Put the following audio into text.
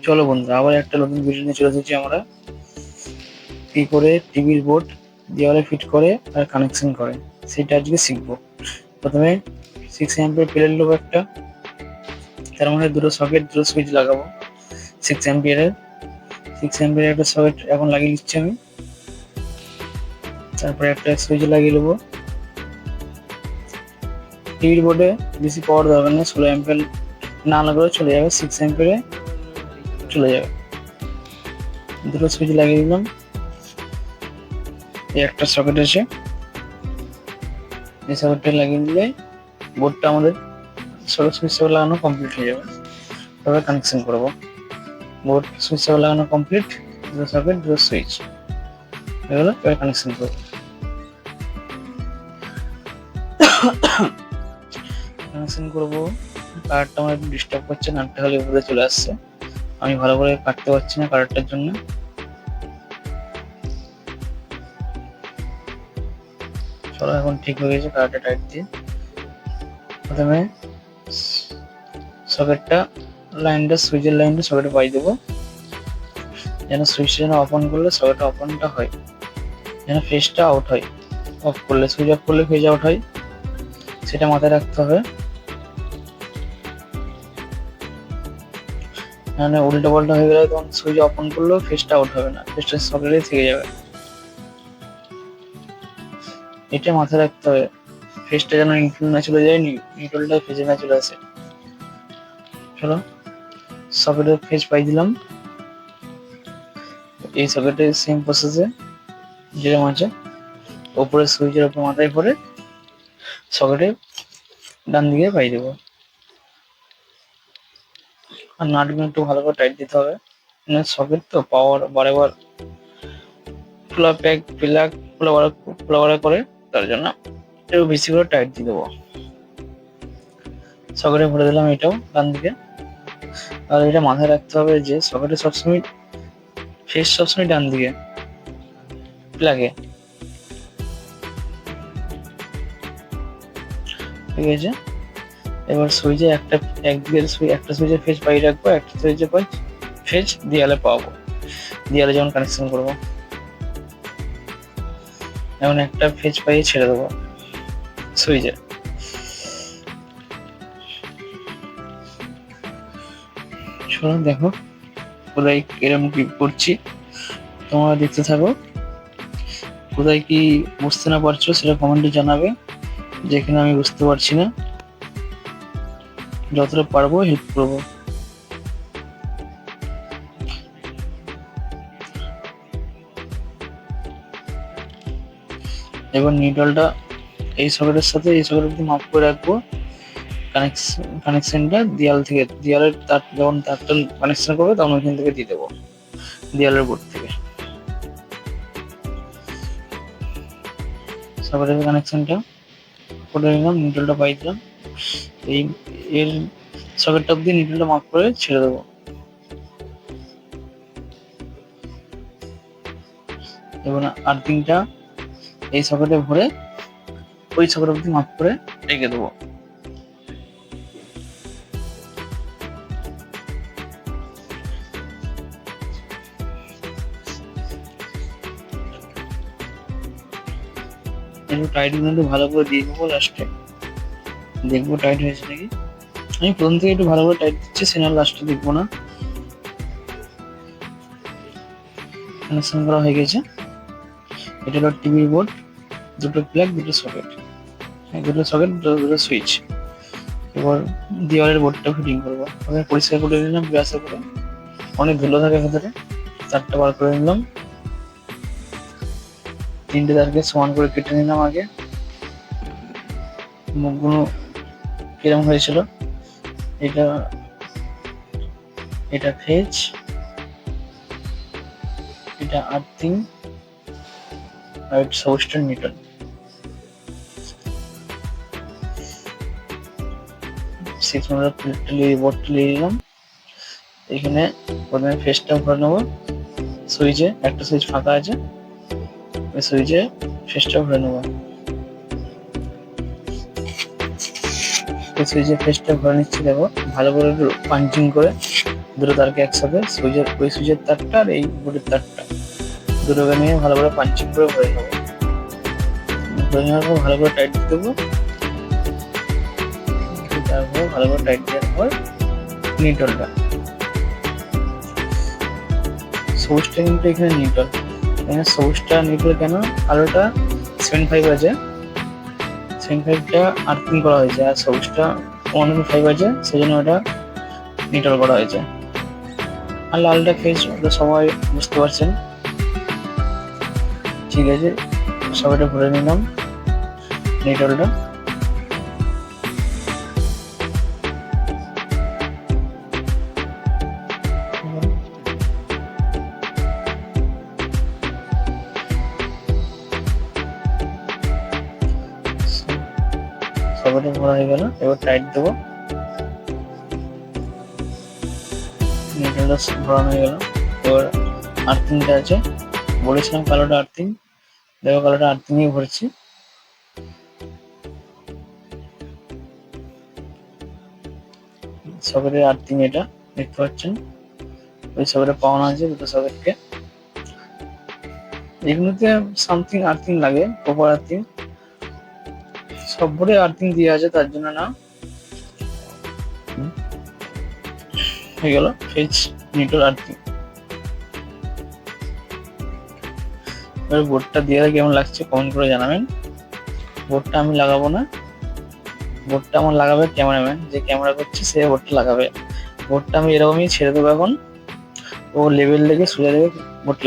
চলো বন্ধুরা, আবার একটা নতুন ভিডিও নিয়ে চলে এসেছি আমরা। কি করে টিভির বোর্ড দেওয়ালে ফিট করে আর কানেকশন করে সেটা আজকে শিখবো। প্রথমে 6 অ্যাম্পিয়ার প্লেট নেবো একটা, তার মধ্যে দুটো সকেট, দুটো সুইচ লাগাবো। 6 অ্যাম্পিয়ারের 6 অ্যাম্পিয়ারের একটা সকেট এখন লাগিয়ে নিচ্ছি আমি। তারপরে একটা সুইচ লাগিয়ে নেবো। টিভির বোর্ডে বেশি পাওয়ার দরকার নেই, 16 অ্যাম্পিয়ার না লাগালেও চলে যাবে, 6 অ্যাম্পিয়ারে চলে যাবে। দুটো সুইচ লাগিয়ে দিলাম। এই একটা সকেট আছে, এই সকেটটা লাগিয়ে দিলে বোর্ডটা আমাদের ষোলো সুইচ লাগানো কমপ্লিট হয়ে যাবে। তবে কানেকশন করবো। বোর্ড সুইচ লাগানো কমপ্লিট, দুটো সকেট, দুটো সুইচ এগুলো এবার কানেকশন করবো। কানেকশন করবো। কারেন্টটা আমার একটু ডিস্টার্ব করছে, নাটটা হলে উপরে চলে আসছে, আমি ভালো করে কাটতে পারছি না কারেন্টটার জন্য। চলো, এখন ঠিক হয়ে গেছে। কারেন্টটা টাইট দিয়ে প্রথমে সকেটটা লাইনটা সুইচের লাইনটা সকেটে পাই দেবো, যেন সুইচটা যেন অন করলে সকেটটা অনটা হয়, যেন ফেজটা আউট হয়। অফ করলে সুইচ অফ করলে ফেজ আউট হয়, সেটা মাথায় রাখতে হবে। মানে উল্টো পাল্টা হয়ে গেলে তখন সুইচ অন করলেও ফেজটা আউট হবে না, ফেজটা সকেটে থেকে যাবে। এটা মাথায় রাখতে হবে, ফেজটা যেন নিউট্রাল না চলে যায়, নিউট্রালটা ফেজে না চলে আসে। চলো, সকেটের ফেজ পাই দিলাম। এই সকেটে সেম প্রসেসে যেরকম আছে, ওপরে সুইচের ওপর মাথায় পরে সকেটে ডান দিকে পাই দেবো। আর নাটগুলো একটু ভালো করে টাইট দিতে হবে, সকেট তো পাওয়ার বারেবার খোলা প্যাক প্লাগ খোলা করে, তার জন্য একটু বেশি করে টাইট দিয়ে দেবো। সকেটে ভরে দিলাম এটাও ডান দিকে। আর এটা মাথায় রাখতে হবে যে সকেটে সবসময় ফেস সবসময় ডান দিকে প্লাগে, ঠিক আছে। এবার সুইচে একদিকে একটা সুইচের ফেজ পাই রাখবো, একটা সুইচে ফেজ দেয়ালে পাবো, দেয়ালে যেমন কানেকশন করবো। এমন একটা ফেজ পাইয়ে ছেড়ে দেবো সুইচে। চলো দেখো কোথায় এরকম কি করছি, তোমরা দেখতে থাকো। কোথায় কি বুঝতে না পারছো সেটা কমেন্টে জানাবে, যেখানে আমি বুঝতে পারছি না, যতটা পারবো হেল্প করবো। এবার নিউট্রালটা এই সকেটের সাথে এই সকেট অব্দি মাপ করে রাখবো। কানেকশনটা দেয়ালের তার যখন তারটা কানেকশন করবে তখন ওইখান থেকে দিয়ে দেবো, দেয়ালের বোর্ড থেকে। সকেটের কানেকশনটা করে নিলাম, নিউট্রালটা পাই দিলাম। এই এর সকেটটা অব্দি নিউট্রালটা মাপ করে ছেড়ে দেবো। এবার আর্থিংটা এই সকেটে ভরে ওই সকেট অব্দি মাপ করে রেখে দেবো। একটু টাইট কিন্তু ভালো করে দিয়ে দেবো, লাস্টে দেখবো টাইট হয়েছে নাকি। আমি প্রথম থেকে একটু ভালো করে টাইট দিচ্ছি, সেনার লাস্টে দেখবো না। কানেকশন করা হয়ে গেছে। এটা হলো টিভি বোর্ড, দুটো প্লাগ, দুটো সকেট, দুটো সুইচ। এবার দেওয়ালের বোর্ডটা ফিটিং করবো। ওখানে পরিষ্কার করে নিলাম ব্রাশে করে, অনেক ধুলো থাকে ভেতরে। তারটা বার করে নিলাম, তিনটে তারকে সমান করে কেটে নিলাম আগে। মুখগুলো কিরম হয়েছিল, এটা এটা ফেজ, এটা আর্থিং, আর এটা সাবস্টার নিউট্রাল। বোর্ডটা নিয়ে নিলাম। এখানে প্রথমে ফেসটা ভরে নেবো সুইচে, একটা সুইচ ফাঁকা আছে, ওই সুইচে ফেসটা ভরে নেবো। সুইচে ফেসটা ভরে নিচ্ছি, দেখো ভালো করে পাঞ্চিং করে দুটো তারকে একসাথে ওই সুইচের তারটা আর এই বোর্ডের তারটা দুটোকে নিয়ে ভালো করে পাঞ্চিং করে ভরে নেবো। ভরে নেওয়ার পর ভালো করে টাইট দিয়ে দেবো। তারপর ভালো করে টাইট দেওয়ার পর নিউট্রালটা, সবুজটা কিন্তু এখানে নিউট্রাল, এখানে সবুজটা নিউট্রাল কেন, আলোটা 75 আছে, 75টা আর্থিং করা হয়েছে, আর সবুজটা 1.5 আছে, সেই জন্য ওটা নিউট্রাল করা হয়েছে। আর লালটা ফেজ, ওটা সবাই বুঝতে পারছেন। ঠিক আছে, সবাইটা ভরে নিলাম নিউট্রালটা। সবাইটা ভরা হয়ে গেল, এবার টাইট দেবো। নিউট্রালটা ভরানো হয়ে গেল। এবার আর্থিংটা আছে, বলেছিলাম কালোটা আর্থিং, দেখো কালোটা আর্থিং নিয়ে ভরছি। সকেটের আর্থিং এটা দেখতে পাচ্ছেন, ওই সকেটে পাওয়ানো আছে দুটো সকেটকে। এগুলোতে সামথিং আর্থিং লাগে, প্রপার আর্থিং, সব বোর্ডে আর্থিং দিয়ে আছে, তার জন্য না। হয়ে গেল ফেজ নিউট্রাল আর্থিং। এবার বোর্ডটা দিয়ে কেমন লাগছে কমেন্ট করে জানাবেন। বোর্ডটা আমি লাগাবো না, বোর্ডটা আমার লাগাবে ক্যামেরাম্যান, যে ক্যামেরা করছে সে বোর্ডটা লাগাবে। বোর্ডটা আমি এরকমই ছেড়ে দেবো এখন, ও লেভেল লেগে সোজা দেবে বোর্ড।